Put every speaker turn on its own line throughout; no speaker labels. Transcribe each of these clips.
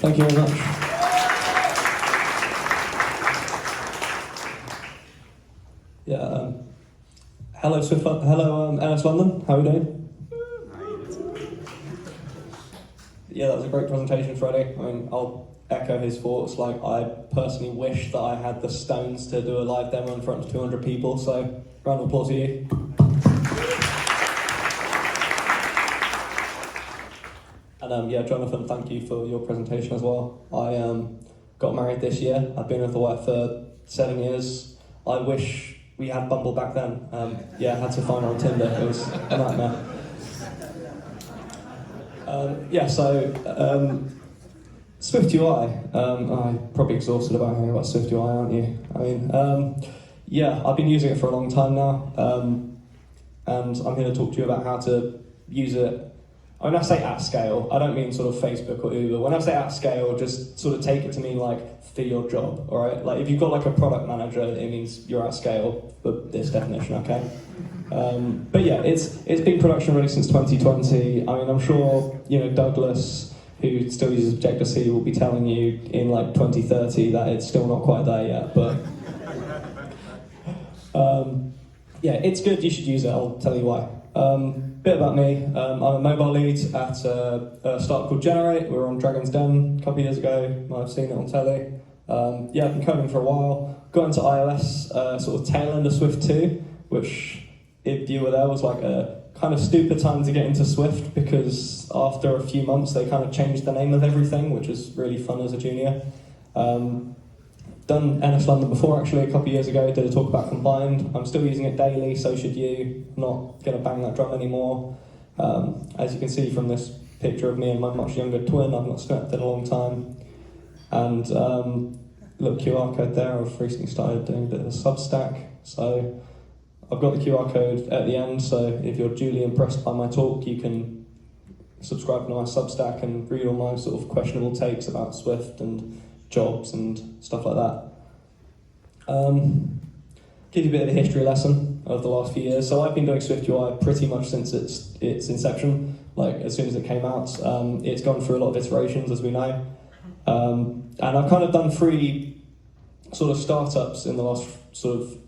Thank you very much. Yeah. Hello, NSLondon. How are we doing? Yeah, that was a great presentation, Freddie. I mean, I'll echo his thoughts. Like, I personally wish that I had the stones to do a live demo in front of 200 people. So, round of applause to you. And yeah, Jonathan, thank you for your presentation as well. I got married this year. I've been with the wife for 7 years. I wish we had Bumble back then. Yeah, I had to find her on Tinder. It was a nightmare. Yeah, so SwiftUI. I'm probably exhausted about hearing about SwiftUI, aren't you? I mean, yeah, I've been using it for a long time now, and I'm here to talk to you about how to use it. When I say at scale, I don't mean sort of Facebook or Uber. When I say at scale, just sort of take it to mean like for your job, all right? Like if you've got like a product manager, it means you're at scale for this definition, okay? But yeah, it's been production ready since 2020. I mean, I'm sure, you know, Douglas, who still uses Objective-C, will be telling you in like 2030 that it's still not quite there yet, but yeah, it's good, you should use it, I'll tell you why. Bit about me, I'm a mobile lead at a startup called Generate. We were on Dragon's Den a couple of years ago, might have seen it on telly. Yeah, I've been coding for a while. Got into iOS sort of tail end of Swift 2, which, if you were there, was like a kind of stupid time to get into Swift because after a few months they kind of changed the name of everything, which was really fun as a junior. Done NSLondon before actually, a couple of years ago, did a talk about Combined. I'm still using it daily, so should you. I'm not going to bang that drum anymore. As you can see from this picture of me and my much younger twin, I've not snapped in a long time. And little QR code there, I've recently started doing a bit of a Substack. So I've got the QR code at the end, so if you're duly impressed by my talk, you can subscribe to my Substack and read all my sort of questionable takes about Swift and jobs and stuff like that. Give you a bit of a history lesson of the last few years. So I've been doing SwiftUI pretty much since its inception, like as soon as it came out. It's gone through a lot of iterations, as we know. And I've kind of done 3 sort of startups in the last sort of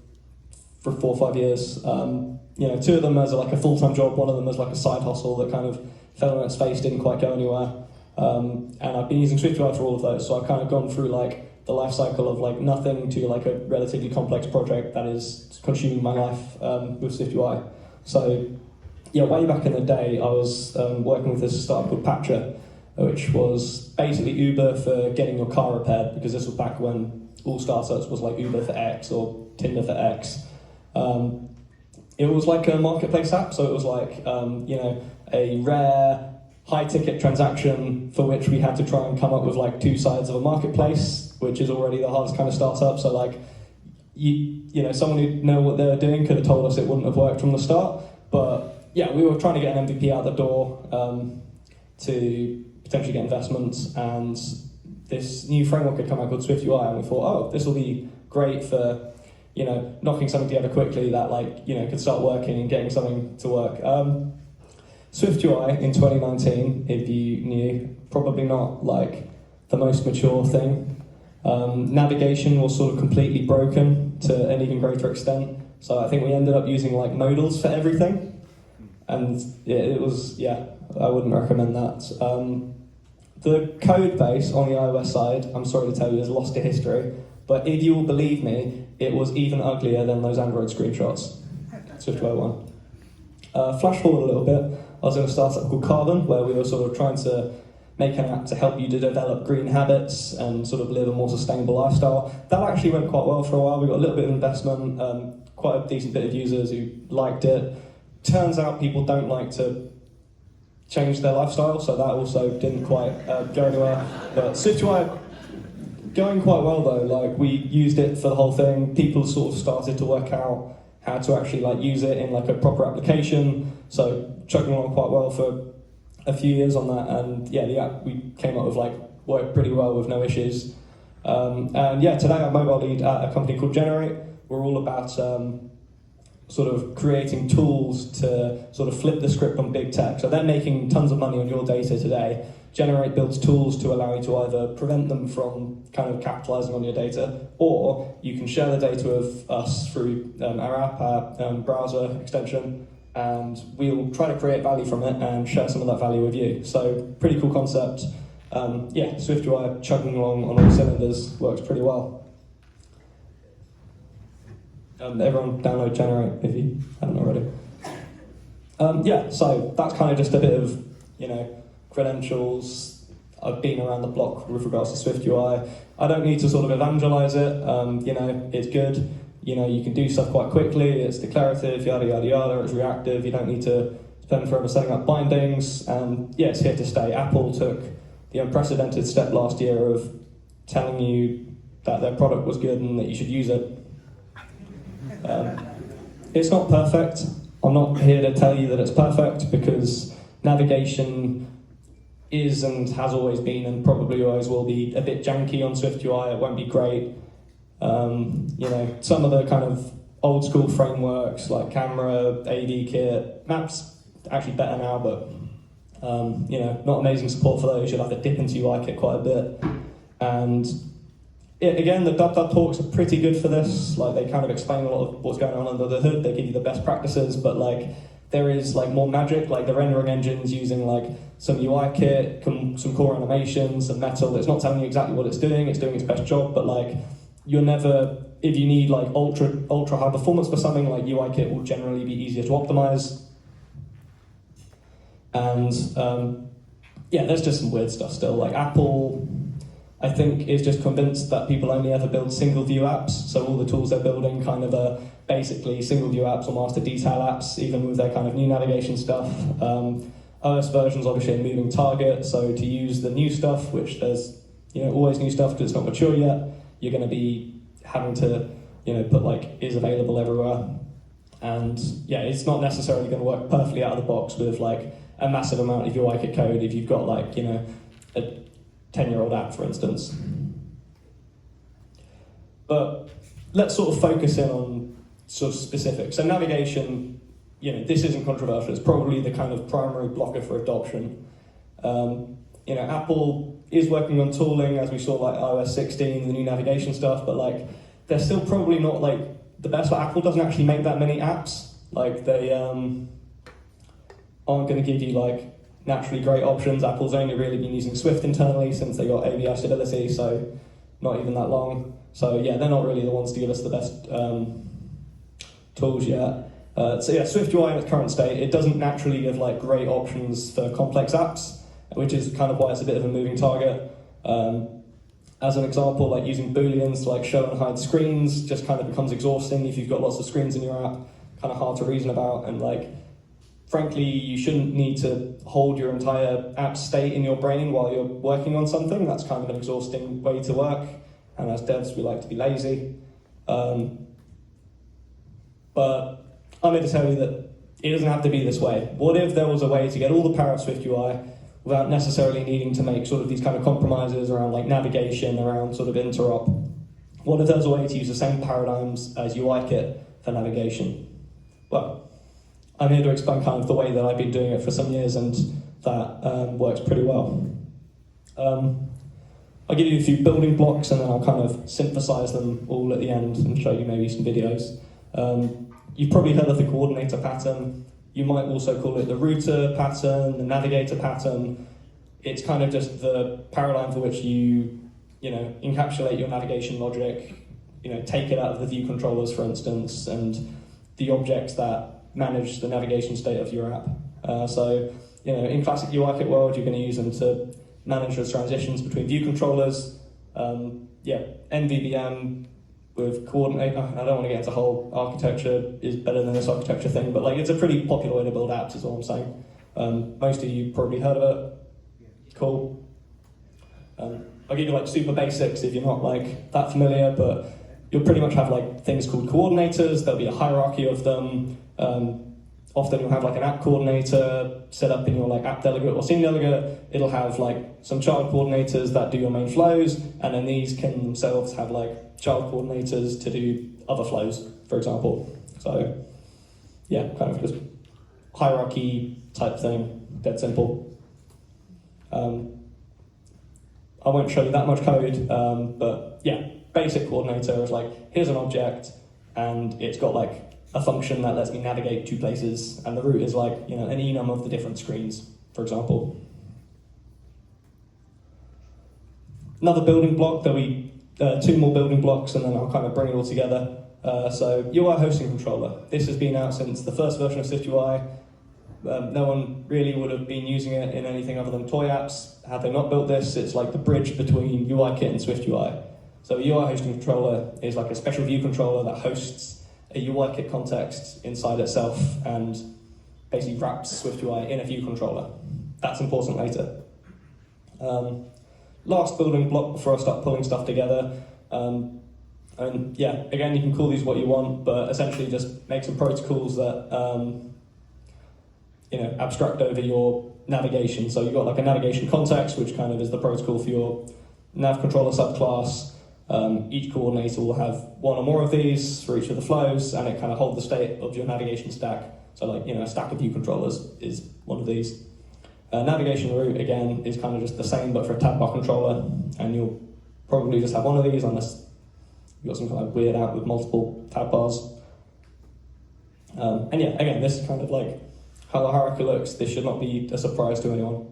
for 4 or 5 years. You know, 2 of them as like a full-time job, 1 of them as like a side hustle that kind of fell on its face, didn't quite go anywhere. And I've been using SwiftUI for all of those, so I've kind of gone through like the life cycle of like nothing to like a relatively complex project that is consuming my life with SwiftUI. So yeah, way back in the day, I was working with this startup called Patcher, which was basically Uber for getting your car repaired, because this was back when all startups was like Uber for X or Tinder for X. It was like a marketplace app, so it was like you know, a rare high-ticket transaction for which we had to try and come up with like 2 sides of a marketplace, which is already the hardest kind of startup. So like, you know, someone who knew what they were doing could have told us it wouldn't have worked from the start. But yeah, we were trying to get an MVP out the door to potentially get investments, and this new framework had come out called SwiftUI, and we thought, oh, this will be great for, you know, knocking something together quickly that like, you know, could start working and getting something to work. SwiftUI in 2019, if you knew, probably not like the most mature thing. Navigation was sort of completely broken to an even greater extent. So I think we ended up using like modals for everything. And yeah, it was, yeah, I wouldn't recommend that. The code base on the iOS side, I'm sorry to tell you, is lost to history. But if you will believe me, it was even uglier than those Android screenshots. SwiftUI 1. Flash forward a little bit. I was in a startup called Carbon, where we were sort of trying to make an app to help you to develop green habits and sort of live a more sustainable lifestyle. That actually went quite well for a while. We got a little bit of investment, quite a decent bit of users who liked it. Turns out people don't like to change their lifestyle, so that also didn't quite go anywhere. But SwiftUI going quite well though. Like, we used it for the whole thing. People sort of started to work out how to actually like use it in like a proper application. So chugging along quite well for a few years on that, and yeah, the app we came up with like worked pretty well with no issues. And yeah, today I'm mobile lead at a company called Generate. We're all about sort of creating tools to sort of flip the script on big tech. So they're making tons of money on your data today Generate builds tools to allow you to either prevent them from kind of capitalizing on your data, or you can share the data of us through our app, our browser extension, and we'll try to create value from it and share some of that value with you. So pretty cool concept. Yeah, SwiftUI chugging along on all cylinders, works pretty well. Everyone download Generate if you haven't already. Yeah, so that's kind of just a bit of, credentials. I've been around the block with regards to SwiftUI. I don't need to sort of evangelize it. It's good. You can do stuff quite quickly. It's declarative, yada, yada, yada. It's reactive. You don't need to spend forever setting up bindings. And yeah, it's here to stay. Apple took the unprecedented step last year of telling you that their product was good and that you should use it. It's not perfect. I'm not here to tell you that it's perfect, because navigation is and has always been and probably always will be a bit janky on SwiftUI. It won't be great. Some of the kind of old school frameworks like Camera, AD Kit, Maps actually better now, but not amazing support for those. You'll have to dip into UI Kit quite a bit. And again, the dub talks are pretty good for this. Like, they kind of explain a lot of what's going on under the hood. They give you the best practices, but there is more magic, like the rendering engine's using some UI kit, some core animations, some metal. It's not telling you exactly what it's doing its best job, but you're never, if you need ultra high performance for something, UI kit will generally be easier to optimize. And there's just some weird stuff still. Apple, I think, is just convinced that people only ever build single view apps, so all the tools they're building kind of are basically single view apps or master detail apps, even with their kind of new navigation stuff. OS versions obviously a moving target, so to use the new stuff, which there's always new stuff because it's not mature yet, you're going to be having to put is available everywhere. And yeah, it's not necessarily going to work perfectly out of the box with a massive amount of UI kit code if you've got a 10-year-old app, for instance. But let's sort of focus in on sort of specifics. So navigation, this isn't controversial. It's probably the kind of primary blocker for adoption. Apple is working on tooling, as we saw iOS 16, the new navigation stuff, but they're still probably not the best. Apple doesn't actually make that many apps. They aren't going to give you naturally great options. Apple's only really been using Swift internally since they got ABI stability, so not even that long. So yeah, they're not really the ones to give us the best tools yet. SwiftUI in its current state, it doesn't naturally give great options for complex apps, which is kind of why it's a bit of a moving target. As an example, using booleans to show and hide screens just kind of becomes exhausting if you've got lots of screens in your app, kind of hard to reason about, and frankly, you shouldn't need to hold your entire app state in your brain while you're working on something. That's kind of an exhausting way to work, and as devs, we like to be lazy. But I'm here to tell you that it doesn't have to be this way. What if there was a way to get all the power of SwiftUI without necessarily needing to make sort of these kind of compromises around navigation, around sort of interop? What if there's a way to use the same paradigms as UIKit for navigation? Well, I'm here to explain kind of the way that I've been doing it for some years, and that works pretty well. I'll give you a few building blocks and then I'll kind of synthesize them all at the end and show you maybe some videos. You've probably heard of the coordinator pattern. You might also call it the router pattern, the navigator pattern. It's kind of just the paradigm for which you encapsulate your navigation logic, take it out of the view controllers, for instance, and the objects that manage the navigation state of your app. In classic UIKit world, you're going to use them to manage the transitions between view controllers. NVBM with coordinate. I don't want to get into whole architecture is better than this architecture thing, but it's a pretty popular way to build apps, is all I'm saying. Most of you probably heard of it. Cool. I'll give you super basics if you're not that familiar, but you'll pretty much have things called coordinators. There'll be a hierarchy of them. Often you'll have an app coordinator set up in your app delegate or scene delegate. It'll have some child coordinators that do your main flows, and then these can themselves have child coordinators to do other flows, for example. So yeah, kind of just hierarchy type thing, dead simple. I won't show you that much code, but yeah, basic coordinator is like, here's an object, and it's got like a function that lets me navigate to places, and the route is like, you know, an enum of the different screens, for example. Another building block that two more building blocks, and then I'll kind of bring it all together. So UI hosting controller. This has been out since the first version of SwiftUI. No one really would have been using it in anything other than toy apps. Had they not built this, it's like the bridge between UIKit and SwiftUI. So a UI hosting controller is like a special view controller that hosts a UIKit context inside itself and basically wraps SwiftUI in a view controller. That's important later. Last building block before I start pulling stuff together. And yeah, again, you can call these what you want, but essentially just make some protocols that you know, abstract over your navigation. So you've got like a navigation context, which kind of is the protocol for your nav controller subclass. Each coordinator will have one or more of these for each of the flows, and it kind of holds the state of your navigation stack. So like, you know, a stack of view controllers is one of these. Navigation route, again, is kind of just the same, but for a tab bar controller, and you'll probably just have one of these unless you've got some kind of weird out with multiple tab bars. And yeah, again, this is kind of like how the hierarchy looks. This should not be a surprise to anyone.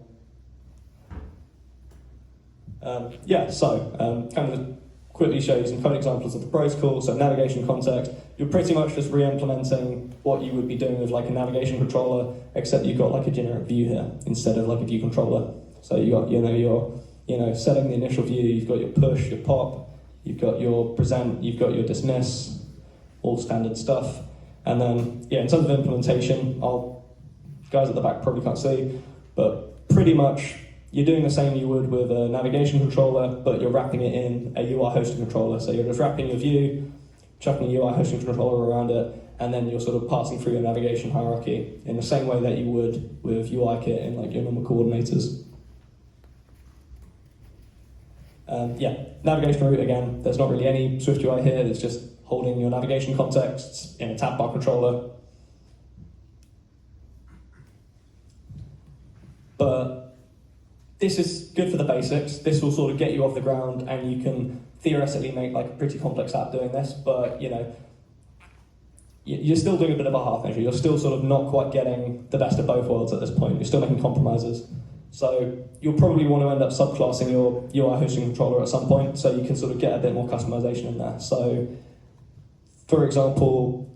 Yeah, so kind of quickly show you some code examples of the protocol. So navigation context, you're pretty much just re-implementing what you would be doing with like a navigation controller, except you've got like a generic view here instead of like a view controller. So you got, you're setting the initial view, you've got your push, your pop, you've got your present, you've got your dismiss, all standard stuff. And then, yeah, in terms of implementation, guys at the back probably can't see, but pretty much you're doing the same you would with a navigation controller, but you're wrapping it in a UI hosting controller. So you're just wrapping your view, chucking a UI hosting controller around it, and then you're sort of passing through your navigation hierarchy in the same way that you would with UIKit and like your normal coordinators. Yeah, navigation route, again, there's not really any SwiftUI here, it's just holding your navigation contexts in a tab bar controller. But this is good for the basics. This will sort of get you off the ground, and you can theoretically make like a pretty complex app doing this, but you know, you're still doing a bit of a half measure. You're still sort of not quite getting the best of both worlds at this point. You're still making compromises. So you'll probably want to end up subclassing your UI hosting controller at some point, so you can sort of get a bit more customization in there. So, for example,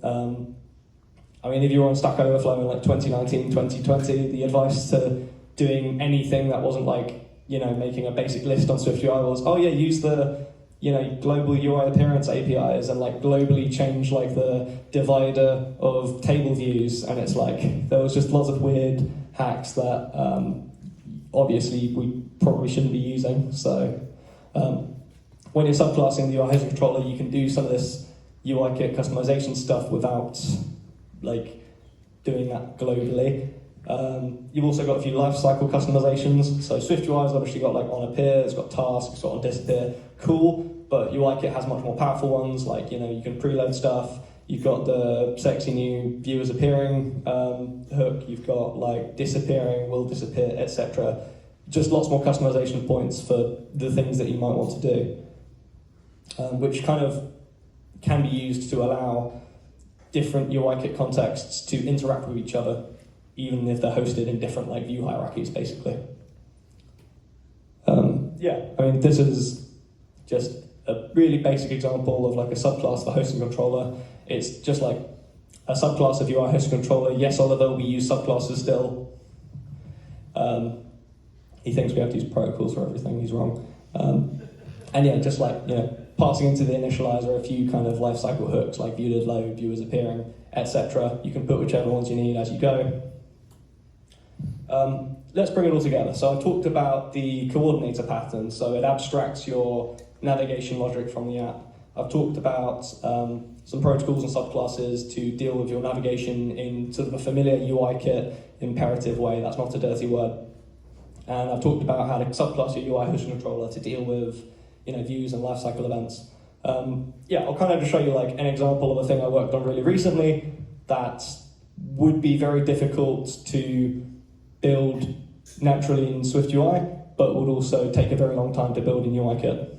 I mean, if you were on Stack Overflow in like 2019, 2020, the advice to doing anything that wasn't like, you know, making a basic list on SwiftUI was, oh yeah, use the, you know, global UI appearance APIs and like globally change like the divider of table views. And it's like, there was just lots of weird hacks that obviously we probably shouldn't be using. So when you're subclassing the UI hosting controller, you can do some of this UIKit customization stuff without like doing that globally. You've also got a few lifecycle customizations. So SwiftUI's obviously got like on appear, it's got tasks, it's got on disappear. Cool, but UIKit has much more powerful ones. Like, you know, you can preload stuff. You've got the sexy new viewers appearing hook. You've got like disappearing, will disappear, etc. Just lots more customization points for the things that you might want to do, which kind of can be used to allow different UIKit contexts to interact with each other, even if they're hosted in different like view hierarchies, basically. Yeah, I mean, this is just a really basic example of like a subclass of a hosting controller. It's just like a subclass of UI hosting controller. Yes, Oliver, we use subclasses still. He thinks we have to use protocols for everything. He's wrong. And yeah, just like, you know, passing into the initializer a few kind of lifecycle hooks like view did load, viewers appearing, etc. You can put whichever ones you need as you go. Let's bring it all together. So I talked about the coordinator pattern. So it abstracts your navigation logic from the app. I've talked about some protocols and subclasses to deal with your navigation in sort of a familiar UIKit imperative way. That's not a dirty word. And I've talked about how to subclass your UI hosting controller to deal with, you know, views and lifecycle events. Yeah, I'll kind of just show you like an example of a thing I worked on really recently that would be very difficult to build naturally in SwiftUI, but would also take a very long time to build in UI kit.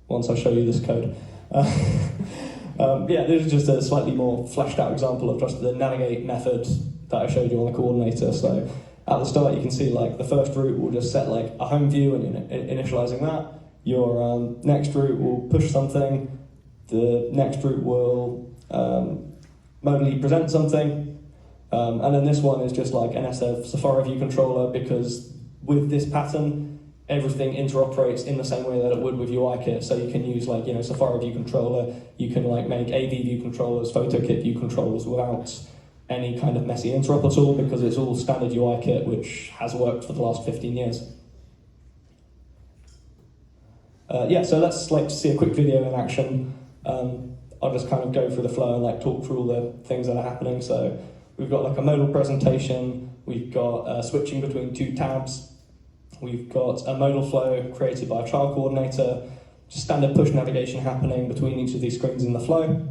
Once I show you this code. Yeah, this is just a slightly more fleshed out example of just the navigate method that I showed you on the coordinator. So at the start, you can see like the first route will just set like a home view and initializing that. Your next route will push something. The next route will modally present something. And then this one is just like an SF Safari view controller, because with this pattern, everything interoperates in the same way that it would with UIKit. So you can use like, Safari view controller, you can like make AV view controllers, PhotoKit view controllers without any kind of messy interop at all, because it's all standard UIKit, which has worked for the last 15 years. Yeah, so let's like see a quick video in action. I'll just kind of go through the flow and like talk through all the things that are happening. So we've got like a modal presentation, we've got switching between two tabs, we've got a modal flow created by a child coordinator, just standard push navigation happening between each of these screens in the flow.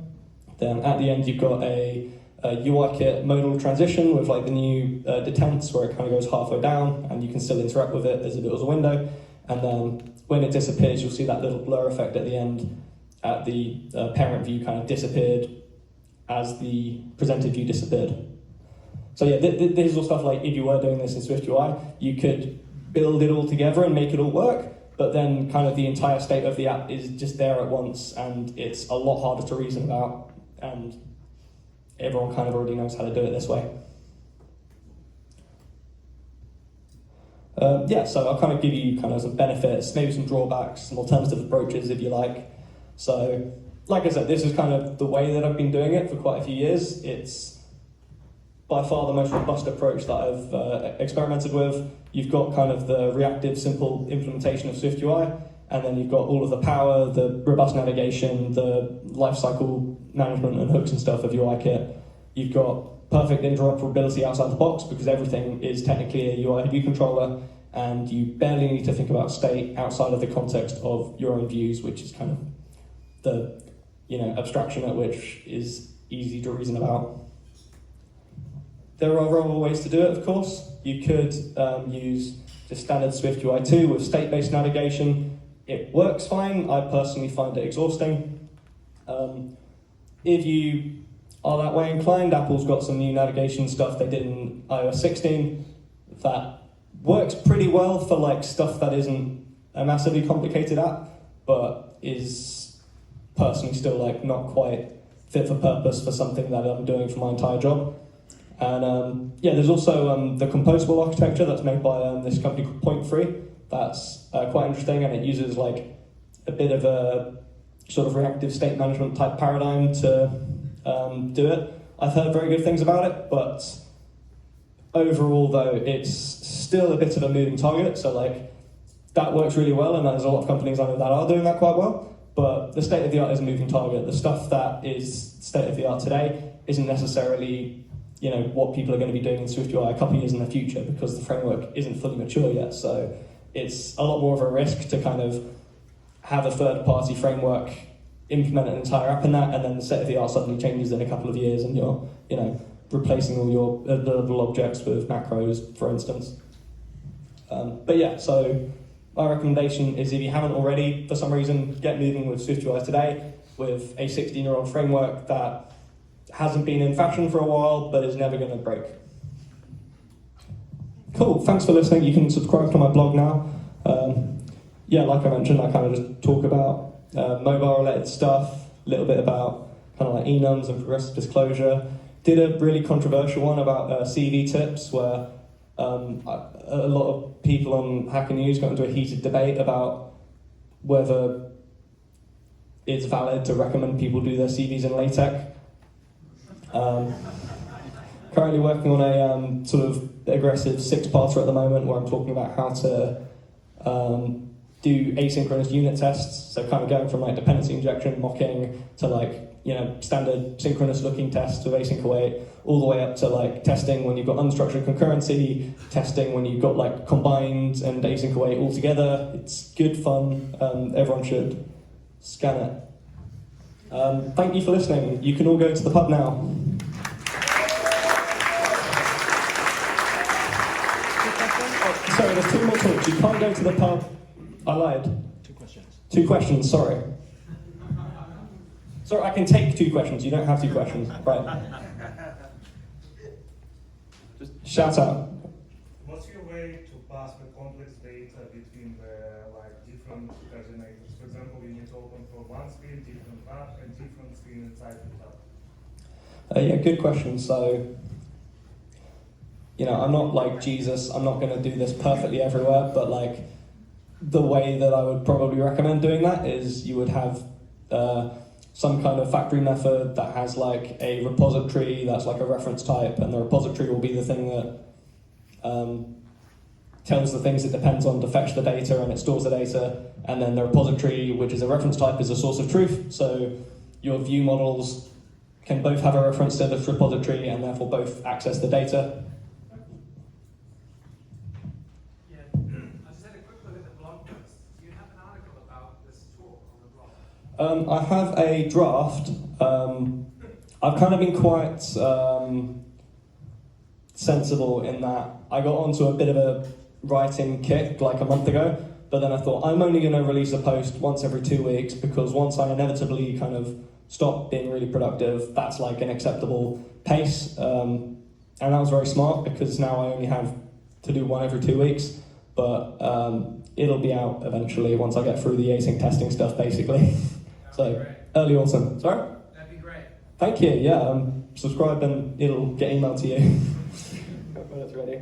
Then at the end you've got a UIKit modal transition with like the new detents where it kind of goes halfway down and you can still interact with it as if it was a window. And then when it disappears, you'll see that little blur effect at the end at the parent view kind of disappeared as the presented view disappeared. So yeah, this is all stuff like if you were doing this in SwiftUI, you could build it all together and make it all work, but then kind of the entire state of the app is just there at once and it's a lot harder to reason about, and everyone kind of already knows how to do it this way. Yeah, so I'll kind of give you kind of some benefits, maybe some drawbacks, some alternative approaches if you like. So, like I said, this is kind of the way that I've been doing it for quite a few years. It's by far the most robust approach that I've experimented with. You've got kind of the reactive, simple implementation of SwiftUI, and then you've got all of the power, the robust navigation, the lifecycle management and hooks and stuff of UIKit. You've got perfect interoperability outside the box because everything is technically a UI view controller, and you barely need to think about state outside of the context of your own views, which is kind of the abstraction at which is easy to reason about. There are other ways to do it, of course. You could use just standard SwiftUI 2 with state-based navigation. It works fine. I personally find it exhausting. If you are that way inclined, Apple's got some new navigation stuff they did in iOS 16 that works pretty well for like stuff that isn't a massively complicated app, but is personally still like not quite fit for purpose for something that I'm doing for my entire job. And yeah, there's also the composable architecture that's made by this company called Point3. That's quite interesting, and it uses like a bit of a sort of reactive state management type paradigm to do it. I've heard very good things about it, but overall though, it's still a bit of a moving target. So like that works really well, and there's a lot of companies I know that are doing that quite well. But the state of the art is a moving target. The stuff that is state of the art today isn't necessarily what people are going to be doing in SwiftUI a couple of years in the future, because the framework isn't fully mature yet. So it's a lot more of a risk to kind of have a third-party framework implement an entire app in that, and then the state of the art suddenly changes in a couple of years, and you're replacing all your observable objects with macros, for instance. But yeah, so my recommendation is if you haven't already, for some reason, get moving with SwiftUI today with a 16-year-old framework that hasn't been in fashion for a while, but is never going to break. Cool, thanks for listening. You can subscribe to my blog now. Yeah, like I mentioned, I kind of just talk about mobile-related stuff, a little bit about kind of like enums and progressive disclosure. Did a really controversial one about CV tips, where a lot of people on Hacker News got into a heated debate about whether it's valid to recommend people do their CVs in LaTeX. Currently working on a sort of aggressive six-parter at the moment where I'm talking about how to do asynchronous unit tests, so kind of going from like dependency injection, mocking, to like standard synchronous looking tests with async await, all the way up to like testing when you've got unstructured concurrency, testing when you've got like combined and async await all together. It's good fun. Everyone should scan it. Thank you for listening. You can all go to the pub now. Sorry, there's two more talks. You can't go to the pub. I lied. Two questions, sorry. Sorry, I can take 2 questions. You don't have 2 questions. Right. Just shout out.
What's your way to pass the complex data between the different coordinators? For example, you need to open for one screen, different tab, and different screen inside the tab.
Yeah, good question. So, I'm not like Jesus. I'm not going to do this perfectly everywhere, but the way that I would probably recommend doing that is you would have some kind of factory method that has a repository that's a reference type, and the repository will be the thing that tells the things it depends on to fetch the data, and it stores the data, and then the repository, which is a reference type, is a source of truth. So your view models can both have a reference to this repository and therefore both access the data.
Yeah, I just had a quick look at the blog post. Do you have an article about this talk on the blog?
I have a draft. I've kind of been quite sensible in that I got onto a bit of a writing kick a month ago, but then I thought I'm only going to release a post once every 2 weeks, because once I inevitably kind of stop being really productive, that's an acceptable pace. And that was very smart, because now I only have to do one every 2 weeks, but it'll be out eventually once I get through the async testing stuff, basically. So early autumn. Sorry?
That'd be great.
Thank you. Yeah, subscribe and it'll get emailed to you when it's ready.